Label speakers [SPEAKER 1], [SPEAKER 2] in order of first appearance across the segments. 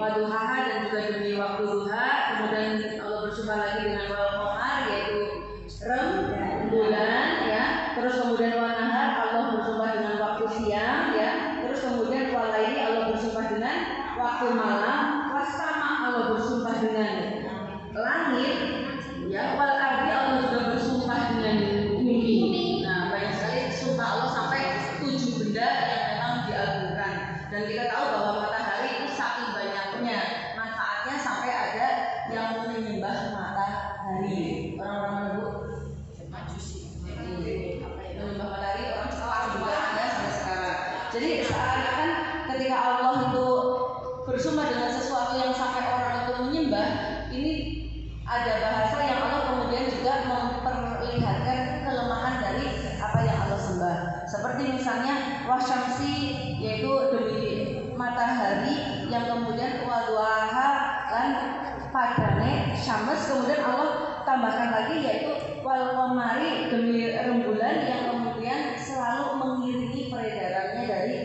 [SPEAKER 1] waduhaha dan juga demi waktu duha. Kemudian Allah bersumpah lagi dengan wal qamar, yaitu rembulan ya. Terus kemudian wal nahar, Allah bersumpah dengan waktu siang ya. Terus kemudian wal laili, Allah bersumpah dengan waktu malam. Wasama, Allah bersumpah dengan langit ya. Wal ardi, Allah juga bersumpah dengan bumi. Nah, banyak sekali sumpah Allah sampai 7 benda yang memang diagungkan. Dan kita tahu bahwa matahari itu saking banyaknya manfaatnya sampai ada yang menyembah matahari. Orang-orang mana bu? Majusi. Menyembah matahari, orang Jepang juga ada sampai sekarang. Jadi seakan-akan ketika Allah itu bersumpah dengan sesuatu yang sampai orang itu menyembah, ini ada bahasa yang Allah kemudian juga memperlihatkan kelemahan dari apa yang Allah sembah. Seperti misalnya wasyamsi, yaitu demi matahari, yang kemudian waduaha dan padane syams, kemudian Allah tambahkan lagi yaitu wal qamari, demi rembulan yang kemudian selalu mengiringi peredarannya dari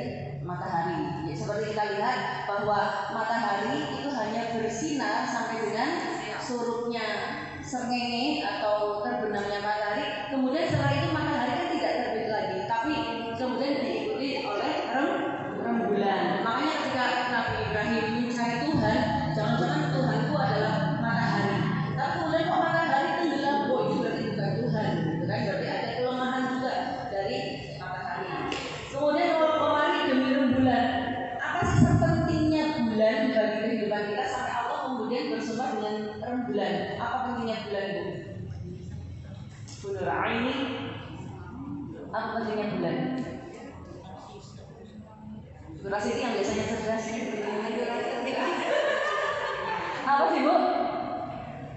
[SPEAKER 1] matahari. Ya, seperti kita lihat bahwa matahari itu hanya bersinar sampai dengan surutnya srengenge atau terbenamnya matahari. Kemudian setelah itu matahari kan tidak terbit lagi, tapi kemudian diikuti oleh rembulan. Makanya ketika Nabi Ibrahim mencari Tuhan, jangan-jangan Tuhanku adalah matahari. Tapi kemudian kok matahari tenggelam, itu berarti bukan Tuhan, gitu kan? Berarti ada kelemahan juga dari matahari. Kemudian kalau kemarin demi rembulan, apa sih sepentingnya bulan bagi kehidupan kita sampai Allah kemudian bersumpah dengan rembulan? Apa pentingnya bulan bu? Bunur Aini, apa pentingnya bulan? Durasi itu yang biasanya cerdas ini. Apa sih bu?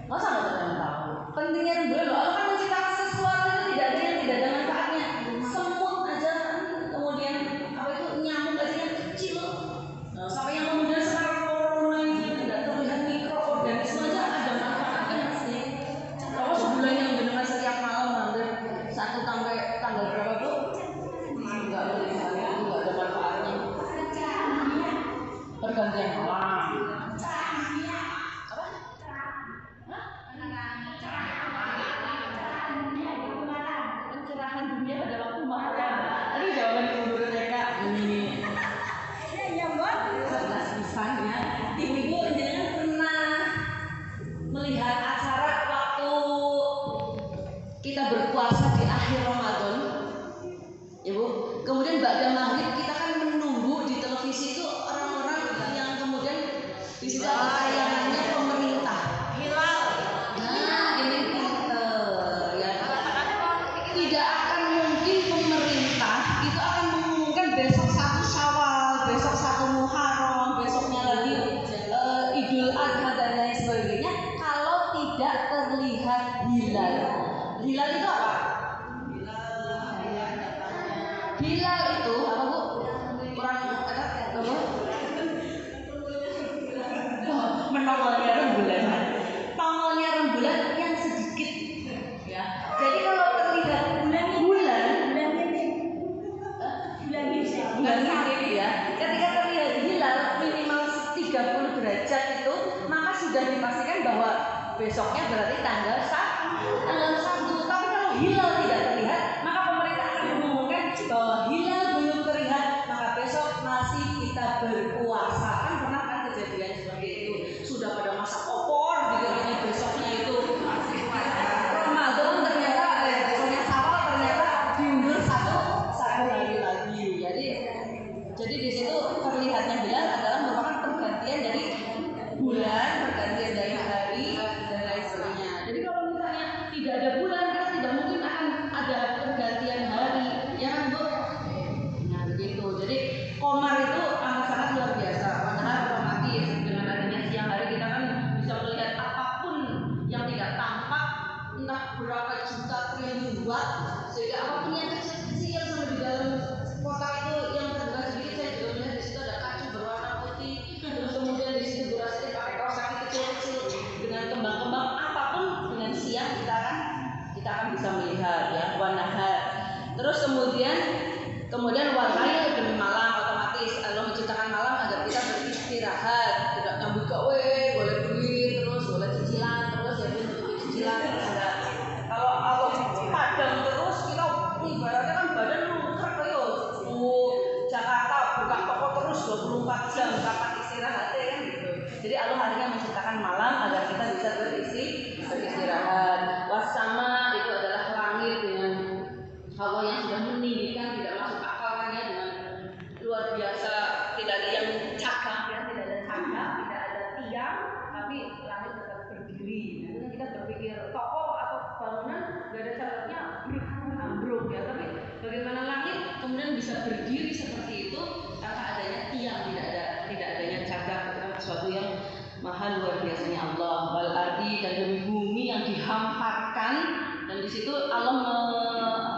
[SPEAKER 1] Masa nggak pernah tahu? Pentingnya rembulan loh. Allah kan menciptakan sesuatu itu tidak ada yang tidak ada manfaatnya. Semut aja, kemudian apa itu nyamuk aja yang kecil. Nah, sampai yang kemudian sekarang corona ini tidak terlihat mikroorganisme aja ada manfaatnya pasti. Kalau sebulan yang benar setiap malam hampir 1 sampai tanggal berapa tuh? Enggak melihat itu nggak ada manfaatnya. Pergantian malam. Pencerahan dunia pada waktu malam. Aduh, jawaban ibu guru TK ini. Ya buat cerdas pisan ya. Ibu jangan pernah melihat acara waktu kita berpuasa di akhir Ramadan. Ibu, kemudian ba'da maghrib kita kan menunggu di televisi itu orang-orang yang kemudian di situ ada tayangannya pemerintah. Hilal. Nah, ini pinter ya. Tidak akan mungkin pemerintah itu akan mengumumkan besok 1 Syawal, besok 1 Muharram, besoknya lagi Idul Adha dan lain sebagainya kalau tidak terlihat hilal. Hilal itu apa? Hilal itu apa bu? Kurang ada apa? Menongolnya rembulan. Tongolnya rembulan yang sedikit ya. Jadi kalau terlihat bulan ini ya. Ketika terlihat hilal minimal 30 derajat itu, maka sudah dipastikan bahwa besoknya berarti tanggal 1. Tapi kalau hilal tidak terlihat, maka pemerintah akan mengumumkan bahwa hilal belum terlihat, maka besok masih kita berpuasa. Kan pernah kan kejadian seperti itu. Sudah pada masak opor, dikiranya besoknya itu Ramadan, ternyata besoknya Syawal, ternyata diundur satu hari lagi. Jadi di situ terlihatnya hilal adalah merupakan pergantian dari bulan, pergantian dari hari dan lain sebagainya. Jadi kalau misalnya tidak ada bulan, kita tidak mungkin akan ada pergantian hari, ya kan bu? Nah begitu. Jadi qamar itu amat sangat luar biasa. Padahal otomatis dengan adanya siang hari kita kan bisa melihat apapun yang tidak tampak, entah berapa juta triliun watt, sehingga apapun yang kecil-kecil sampai di dalam kota itu yang terbuka sedikit, saya juga melihat di situ ada kacu berwarna putih. Terus kemudian di situ durasi pakai kaos kaki kecil-kecil dengan kembang-kembang, apapun dengan siang kita akan bisa melihat ya wanahar. Terus kemudian walail demi malam, otomatis Allah menciptakan malam agar kita beristirahat, tidak nyambung Jadi Allah akhirnya menciptakan malam agar kita bisa beristirahat. Wasama itu adalah langit dengan Allah yang sudah meninggikan, tidak masuk akal kan ya, dengan luar biasa, tidak ada yang cakap ya, tidak ada cakap, tidak ada tiang, tapi langit tetap berdiri. Nah, kita berpikir toko atau bangunan nggak ada cakapnya ambruk ya, tapi bagaimana langit kemudian bisa berdiri seperti itu tanpa adanya tiang, tidak adanya cakap. Itu kan sesuatu yang maha luar biasanya Allah. Wal ardi, dan demi bumi yang dihamparkan, dan di situ Allah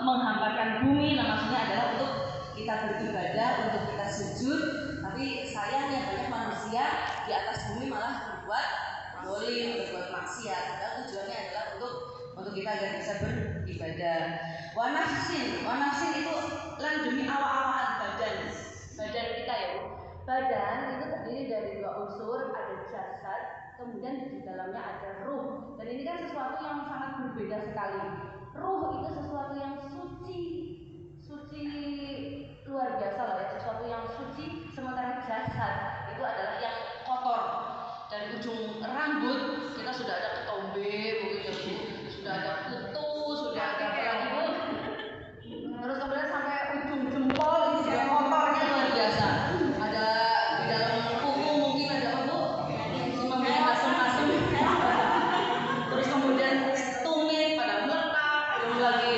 [SPEAKER 1] menghamparkan bumi, nah maksudnya adalah untuk kita beribadah, untuk kita sujud. Tapi sayangnya banyak manusia di atas bumi malah berbuat zalim, berbuat maksiat. Dan tujuannya adalah untuk kita agar bisa beribadah. Wa nafsin itu lan demi awak-awakan badan kita ya. Badan itu terdiri dari dua unsur, ada jasad, kemudian di dalamnya ada ruh. Dan ini kan sesuatu yang sangat berbeda sekali. Ruh itu sesuatu yang suci luar biasa lah ya, sesuatu yang suci. Sementara jasad itu adalah yang kotor. Dari ujung rambut kita sudah ada ketombe, mungkin ya, sudah ada kutu, sudah ada apa, terus kemudian sampai ujung jempol ini sudah kotornya luar biasa. Ada di dalam kuku mungkin ada apa bu? Asam-asam. Terus kemudian tumit pada meletak, belum lagi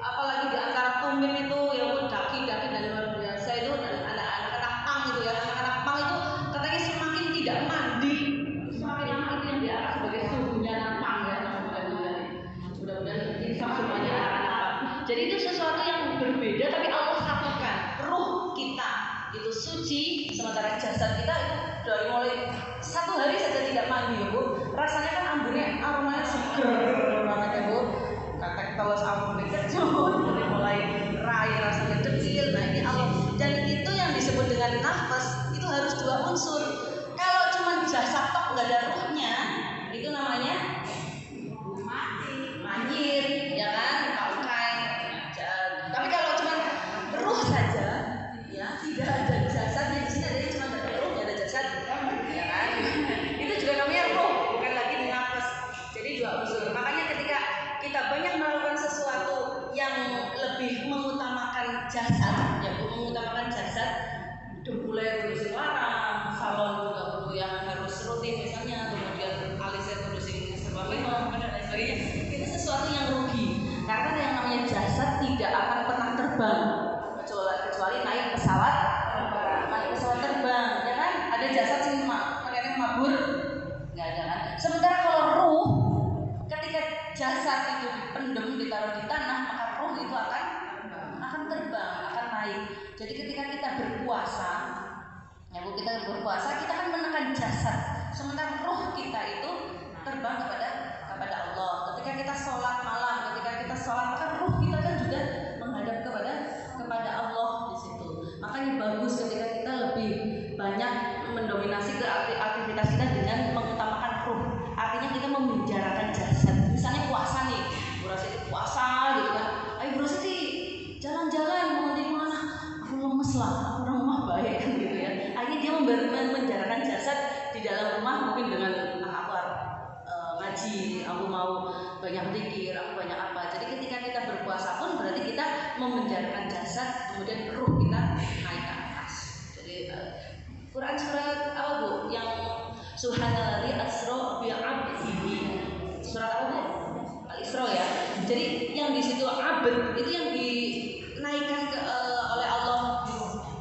[SPEAKER 1] apalagi di antara tumit itu ya daging dan luar biasa itu, dan anak-anak pang itu ya, anak-anak pang itu katanya semakin tidak mandi, semakin lama itu yang diangkat sebagai suhunya napang ya, mudah-mudahan ini sama semuanya anak-anak pang. Jadi itu sesuatu yang berbeda, tapi Allah satukan. Ruh kita itu suci, sementara jasad kita itu dari mulai satu hari saja tidak mandi ya bu, rasanya kan aromanya seger banget ya bu. Kakek telos ambune kecil, dari mulai rai rasanya kecil. Nah ini Allah, dan itu yang disebut dengan nafas itu harus dua unsur. Kalau cuma jasad tok nggak ada ruhnya, itu namanya manjir ya kan, bangkai. Tapi kalau cuma ruh saja ya, tidak ada jasadnya, di sini ada cuma ada ruh, nggak ada jasad ya kan, itu juga namanya ruh, bukan lagi nafas. Jadi dua unsur. Makanya ketika kita banyak melakukan sesuatu yang lebih mengutamakan jasad ya, mengutamakan jasad, dempulnya kudu larang, salon juga kudu yang harus rutin misalnya, kemudian alisnya kudu sing serba mewah dan lain sebagainya. Itu sesuatu yang rugi, karena yang namanya jasad tidak akan pernah terbang kecuali naik pesawat terbang ya kan. Ada jasad sing makanya mabur nggak ada kan. Sementara kalau ruh, ketika jasad itu dipendem, ditaruh di tanah, maka ruh itu akan terbang, akan naik. Jadi ketika kita berpuasa ya bu, kita kan menekan jasad, sementara ruh kita itu terbang kepada Allah. Ketika kita sholat malam, ketika kita sholat, maka ruh kita kan juga menghadap kepada Allah di situ. Makanya bagus ketika kita lebih banyak mendominasi ke aktivitas kita dengan mengutamakan ruh. Artinya kita memenjarakan jasad. Misalnya puasa nih, Bu Rosti puasa gitu kan. Ayo Bu Rosti jalan-jalan, mau di mana? Aku lemes lah, aku orang rumah baik kan gitu ya. Akhirnya dia memenjarakan jasad di dalam rumah, mungkin dengan aku ngaji, aku mau banyak zikir, aku banyak apa. Jadi ketika kita berpuasa pun berarti kita memenjarakan jasad, kemudian ruh kita naik ke atas. Jadi Quran surat apa bu? Yang Subhanalladzi asra bi 'abdihi. Surat apa bu? Al-Isra ya. Jadi yang di situ abd itu yang dinaikkan oleh Allah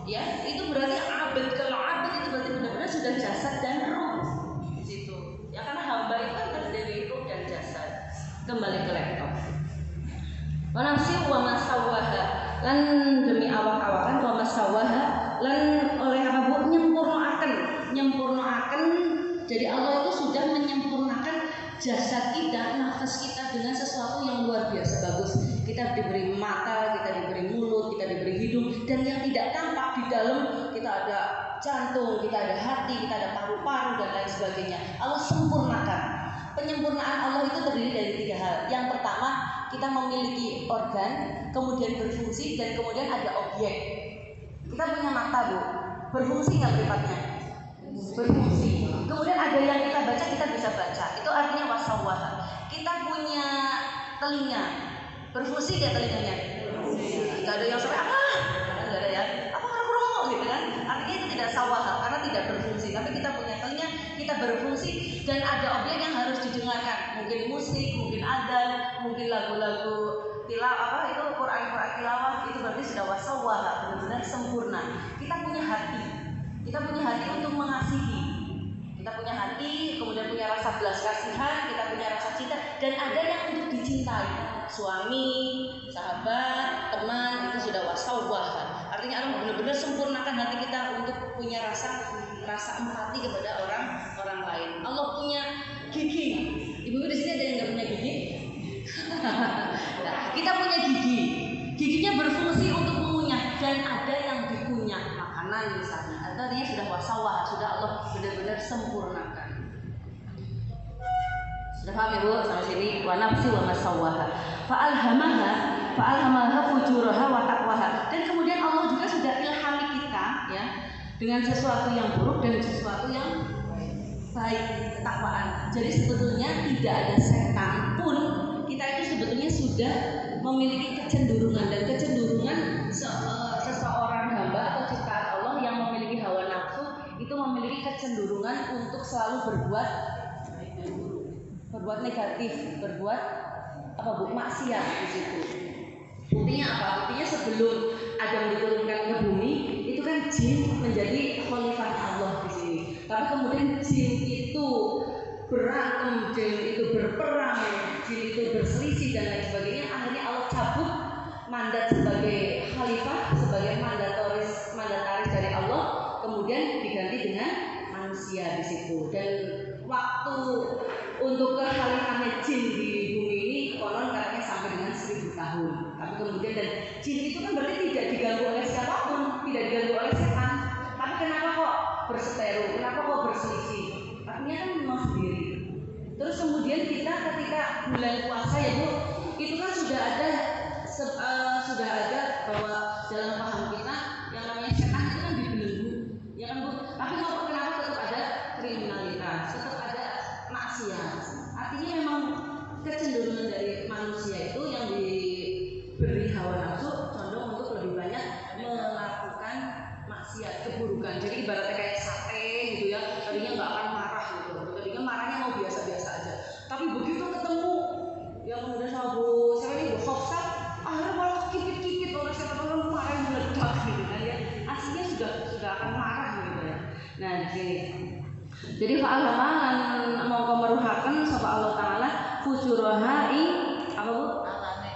[SPEAKER 1] ya. Itu berarti abd, kalau abd itu berarti benar-benar sudah jasad dan ruh di situ. Ya karena hamba itu kan terdiri ruh dan jasad. Kembali ke laptop. Wa nafsi wa ma sawwaha, lan demi awak-awakan, wa ma sawwaha, lan oleh apa bu? Nyempurnaaken. Jadi Allah itu sudah menyempurnakan jasad kita, nafas kita dengan sesuatu yang luar biasa bagus. Kita diberi mata, kita diberi mulut, kita diberi hidung, dan yang tidak tampak di dalam kita ada jantung, kita ada hati, kita ada paru-paru dan lain sebagainya. Allah sempurnakan. Penyempurnaan Allah itu terdiri dari 3 hal. Yang pertama, kita memiliki organ, kemudian berfungsi, dan kemudian ada objek. Kita punya mata bu, berfungsi nggak beripatnya? Berfungsi.
[SPEAKER 2] Kemudian ada yang kita baca, kita bisa baca. Itu artinya wasawwaha. Kita punya telinga, berfungsi gak telinganya? Gak ada yang sampai apa? Gak ada ya? Apa kurang gitu kan? Artinya itu tidak sawaha karena tidak berfungsi. Tapi kita punya telinga, kita berfungsi dan ada objek yang harus didengarkan. Mungkin musik, mungkin adzan, mungkin lagu-lagu tilawah itu Quran tilawah, itu berarti sudah wasawwaha, benar-benar sempurna. Kita punya hati. Kita punya hati untuk mengasihi. Kita punya hati, kemudian punya rasa belas kasihan, kita punya rasa cinta, dan ada yang untuk dicintai. Suami, sahabat, teman, itu sudah wasawwaha. Artinya Allah benar-benar sempurnakan hati kita untuk punya rasa empati kepada orang lain. Allah punya gigi. Ibu di sini ada yang nggak punya gigi? Nah, kita punya gigi. Giginya berfungsi untuk mengunyah, dan ada yang dikunyah, makanan misalnya. Artinya sudah wasawwaha, sudah Allah benar-benar sempurnakan. Sudah paham ya Bu? Sampai sini wa nafsi wa masawwaha. Fa'alhamaha fujuraha wa taqwaha. Dan kemudian Allah juga sudah ilhami kita ya dengan sesuatu yang buruk dan sesuatu yang baik, ketakwaan. Jadi sebetulnya tidak ada setan pun kita itu sebetulnya sudah memiliki kecenderungan, dan kecenderungan seseorang hamba atau ciptaan Allah yang memiliki hawa nafsu itu memiliki kecenderungan untuk selalu berbuat negatif, berbuat maksiat di situ. Buktinya apa? Buktinya sebelum Adam diturunkan ke bumi, itu kan jin menjadi khalifah Allah di sini. Tapi kemudian jin itu berantem, jin itu berperang, jin itu berselisih dan lain sebagainya. Akhirnya Allah cabut mandat sebagai khalifah, sebagai mandataris dari Allah, kemudian diganti dengan manusia di situ. Dan waktu untuk kekhalifahan jin di bumi ini konon katanya sampai dengan 1000 tahun. Tapi kemudian dan jin itu kan berarti tidak diganggu oleh siapapun, tidak diganggu oleh setan. Tapi kenapa kok berseteru? Kenapa kok berselisih? Artinya kan memang sendiri. Terus kemudian kita ketika bulan puasa ya Bu, itu kan sudah ada bahwa dalam paham kita yang namanya setan itu kan dibelenggu, ya kan Bu? Tapi kenapa tetap ada kriminalitas, tetap ada maksiat? Artinya memang kecenderungan dari manusia itu yang diberi hawa nafsu condong untuk lebih banyak melakukan maksiat, keburukan. Jadi ibaratnya kayak sate gitu ya, tadinya nggak akan marah gitu, tadinya marahnya mau biasa-biasa aja. Tapi begitu ketemu yang kemudian sama Bu Hofsat, akhirnya malah kipit-kipit oleh siapa-siapa, marah meledak gitu kan ya. Aslinya sudah akan marah gitu ya. Nah di sini. Jadi fa'alhamalan mongko meruhaken sapa Allah taala fujuraha ing apa Bu?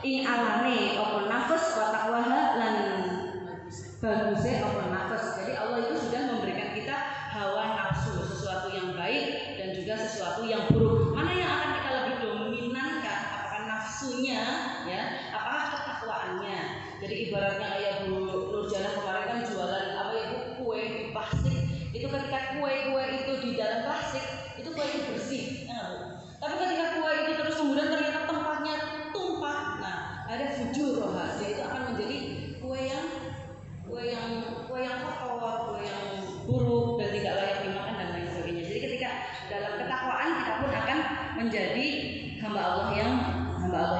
[SPEAKER 2] Alane apa nafas wa taqwaha lan baguse apa nafas. Jadi Allah itu sudah memberikan kita hawa nafsu, sesuatu yang baik dan juga sesuatu yang buruk. Mana yang akan kita lebih dominankan? Apakah nafsunya ya? Apakah ketakwaannya? Jadi ibaratnya kayak Bu Nurjana kemarin kan jualan apa ya Bu, kue di plastik. Itu ketika kue itu di dalam plastik, itu kue itu bersih, ya Bu. Tapi ketika kue itu terus kemudian ternyata tempatnya tumpah, nah ada fujuraha, jadi itu akan menjadi kue yang kotor, kue yang buruk dan tidak layak dimakan dan lain sebagainya. Jadi ketika dalam ketakwaan kita pun akan menjadi hamba Allah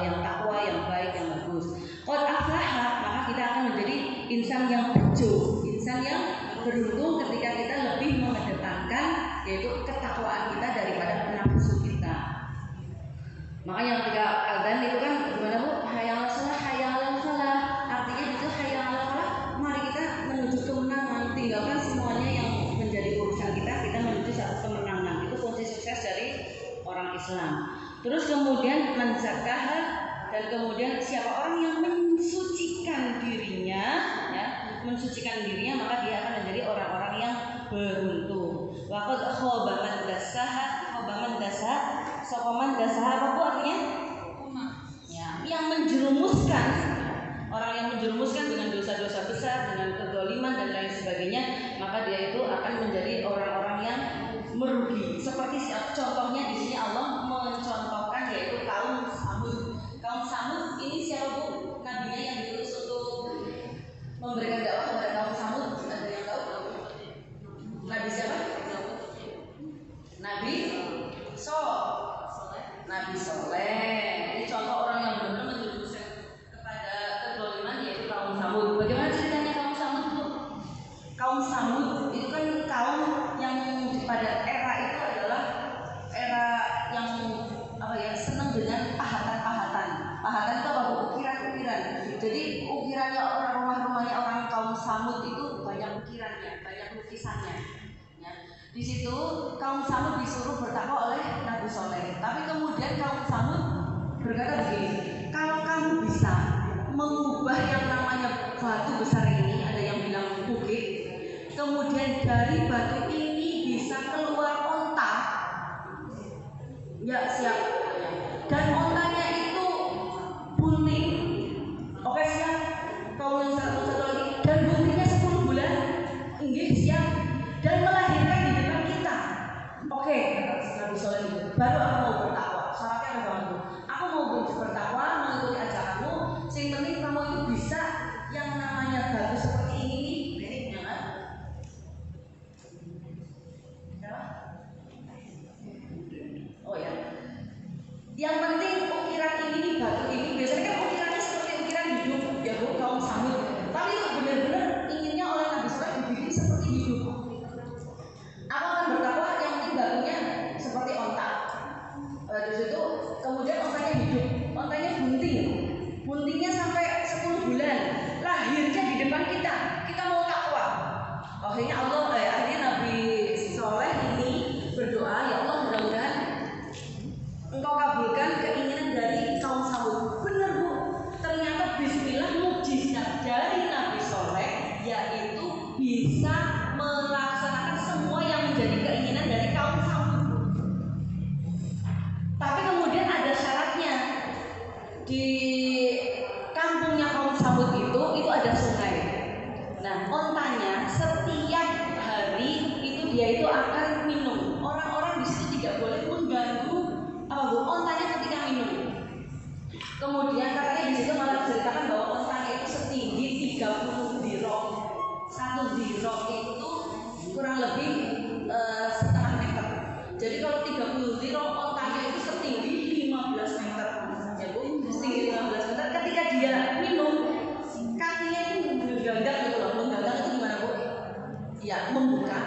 [SPEAKER 2] yang takwa, yang baik, yang bagus. Qad aflaha, maka kita akan menjadi insan yang bejo, insan yang beruntung ketika kita lebih mengedepankan yaitu ketakwaan kita daripada nafsu kita. Makanya ketika adzan itu kan gimana Bu? Hayya 'alas shalah. Artinya itu hayya 'alas shalah, mari kita menuju kemenangan, tinggalkan semuanya yang menjadi urusan kita menuju satu kemenangan. Itu kunci sukses dari orang Islam. Terus kemudian menzakah, dan kemudian siapa orang yang mensucikan dirinya ya, maka dia akan menjadi orang-orang yang beruntung. Waqad khaba man dassaha, sokoman dassaha apa Bu artinya? Ya, yang menjerumuskan, orang yang menjerumuskan dengan dosa-dosa besar, dengan kezaliman dan lain sebagainya, maka dia itu akan menjadi orang-orang yang merugi. Seperti contohnya di sini Allah mencontohkan yaitu kaum Samud. Kaum Samud ini siapa Bu? Nabinya yang diutus untuk memberikan dakwah kepada kaum Samud. Ada yang tahu? Nabi siapa? lisannya. Ya. Di situ kaum Samud disuruh bertakwa oleh Nabi Soleh. Tapi kemudian kaum Samud berkata begini, kalau kamu bisa mengubah yang namanya batu besar ini, ada yang bilang bukit, kemudian dari batu ini bisa keluar onta, ya siap. Dan ontanya itu bunting, oke siap. Kalau yang satu lagi, dan buntingnya 10 bulan, enggak siap. Dan melahirkan di depan kita, oke, kata Nabi Soleh itu. Baru aku mau bertakwa. Syaratnya apa banget? Aku mau bertakwa, mengikuti ajaranmu. Yang penting kamu itu bisa yang namanya batu seperti ini nih, ya kan? Oh ya. Yang penting ukiran ini nih, batu ini biasanya kan ukirannya seperti ukiran hidup ya Bu, kaum Samud. Tapi itu benar-benar inginnya oleh Nabi Soleh dibikin seperti hidup. Aku akan bertakwa yang penting batunya seperti onta. Di situ kemudian ontanya hidup, ontanya bunting, buntingnya sampai 10 bulan, lahirnya di depan kita mau takwa. Akhirnya akhirnya Nabi Soleh ini berdoa, ya Allah mudah-mudahan Engkau kabulkan keinginan dari kaum Samud. Benar Bu, ternyata bismillah mukjizat dari Nabi Soleh yaitu bisa melaksanakan semua yang menjadi keinginan dari kaum Samud. Tapi kemudian ada syaratnya. Di kampungnya kaum Samud itu ada sungai. Nah, ontanya setiap hari dia itu akan minum. Orang-orang di situ tidak boleh mengganggu ontanya ketika minum. Kemudian katanya di situ malah diceritakan bahwa ontanya itu setinggi 30 dirok. 1 dirok itu kurang lebih setengah meter. Jadi kalau 30 dirok ontanya itu setinggi 15 meter. Ya Bu, setinggi 15 meter. Ketika dia minum, kakinya itu menggandak gitu loh. Menggandak itu gimana Bu? Ya, membuka.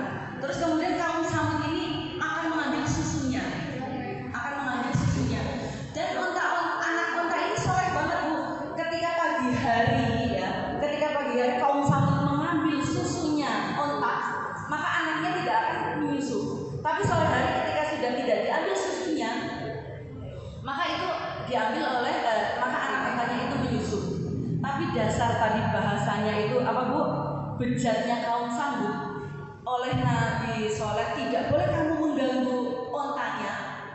[SPEAKER 2] Terus kemudian kaum Samud ini akan mengambil susunya. Dan anak onta ini soleh banget Bu. Ketika pagi hari kaum Samud mengambil susunya onta, maka anaknya tidak akan menyusu. Tapi sore hari ketika sudah tidak diambil susunya, maka itu diambil oleh maka anak ontanya itu menyusu. Tapi dasar tadi bahasanya itu apa Bu? Bejatnya kaum Samud oleh Nabi Soleh, tidak boleh kamu mengganggu ontanya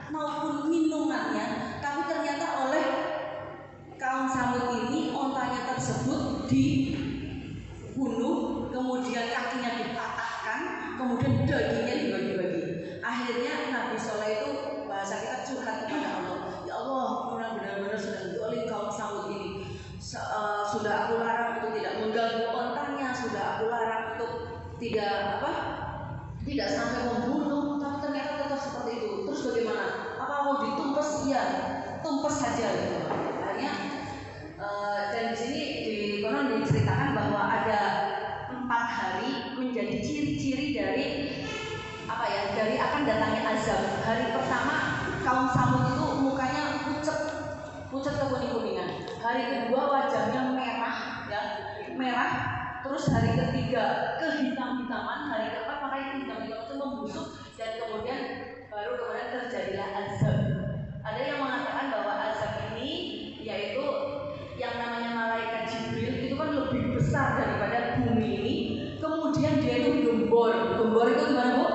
[SPEAKER 2] maupun minumannya. Tapi ternyata oleh kaum Samud ini ontanya tersebut dibunuh, kemudian kakinya dipatahkan, kemudian dagingnya dibagi-bagi. Akhirnya Nabi Soleh itu bahasa kita curhat kepada Allah, ya Allah, benar-benar sudah dolim kaum Samud ini. Sudah aku larang untuk tidak mengganggu ontanya, sudah aku larang untuk tidak sampai membunuh, tapi ternyata tetap seperti itu. Terus bagaimana? Apa mau ditumpes? Iya, tumpes saja gitu. Akhirnya dan di sini di konon diceritakan bahwa ada 4 hari menjadi ciri-ciri dari dari akan datangnya azab. Hari pertama kaum Samud itu mukanya pucat kekuning-kuningan. Hari kedua wajahnya merah, ya merah. Terus hari ketiga kehitam-hitaman, hari keempat makanya hitam-hitam itu membusuk dan kemudian terjadilah azab. Ada yang mengatakan bahwa azab ini yaitu yang namanya malaikat Jibril itu kan lebih besar daripada bumi ini. Kemudian dia itu gembor itu gimana Bu?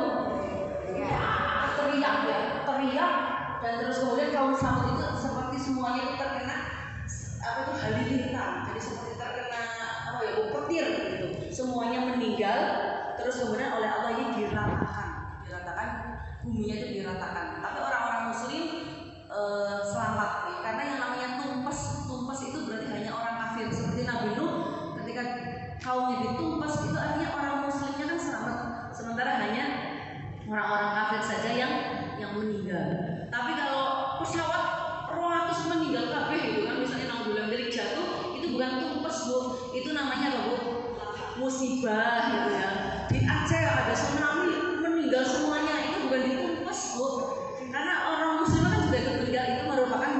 [SPEAKER 2] Teriak dan terus kemudian kaum Samud itu seperti semuanya itu terkena halilintar. Jadi seperti terkena petir gitu. Semuanya meninggal. Terus kemudian oleh Allah ini diratakan buminya itu diratakan. Tapi orang-orang Muslim selamat nih, karena yang namanya tumpes itu berarti hanya orang kafir. Seperti Nabi Nuh ketika kaumnya ditumpes itu artinya orang Muslimnya kan selamat. Sementara hanya orang-orang kafir saja yang meninggal. Tapi kalau pesawat rohatus meninggal kabeh gitu kan, misalnya 6 bulan dari jatuh, itu bukan tumpes Bu, itu namanya apa Bu? Musibah gitu ya. Di Aceh ada tsunami meninggal semuanya, itu bukan ditumpes Bu, karena orang Muslim kan juga meninggal, itu merupakan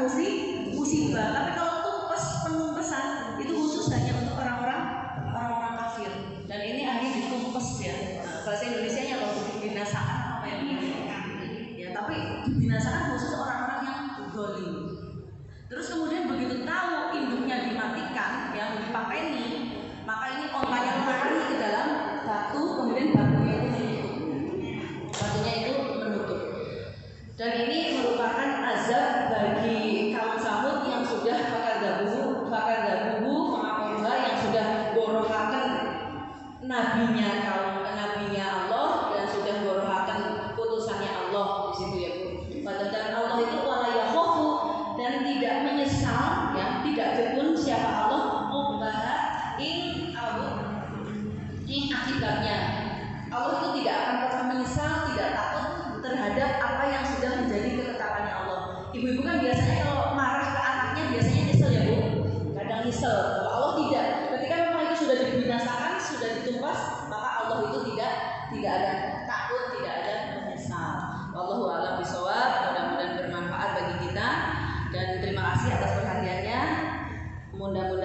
[SPEAKER 2] musibah. Tapi kalau penumpesan itu khusus hanya untuk orang-orang kafir. Dan ini akhirnya ditumpes ya. Bahasa Indonesia tapi dibinasakan khusus orang-orang yang zalim. Terus kemudian begitu tahu induknya dimatikan, yang dipateni, maka ini ontanya lari ke dalam batu, kemudian batunya itu menutup. Dan ini merupakan azab bagi kaum Samud yang sudah fakadabuhu famakoruha, yang sudah gorohakan nabinya Allah, dan sudah gorohakan putusannya Allah di situ ya Bu. Dan Allah itu wala yakhafu, dan tidak menyesal, ya, tidak jebun siapa Allah ubbaha ing akibatnya. Allah itu tidak akan pernah menyesal, tidak takut terhadap apa yang sudah menjadi ketetapannya Allah. Ibu-ibu kan biasanya kalau marah ke anaknya biasanya nyesel ya Bu, kadang nyesel. Kalau Allah tidak, ketika memang itu sudah dibinasakan, sudah ditumpas, maka Allah itu tidak ada takut, tidak ada menyesal. Wallahu a'lam bishawab. Mudah-mudahan bermanfaat bagi kita, dan terima kasih atas perhatiannya. Mudah-mudahan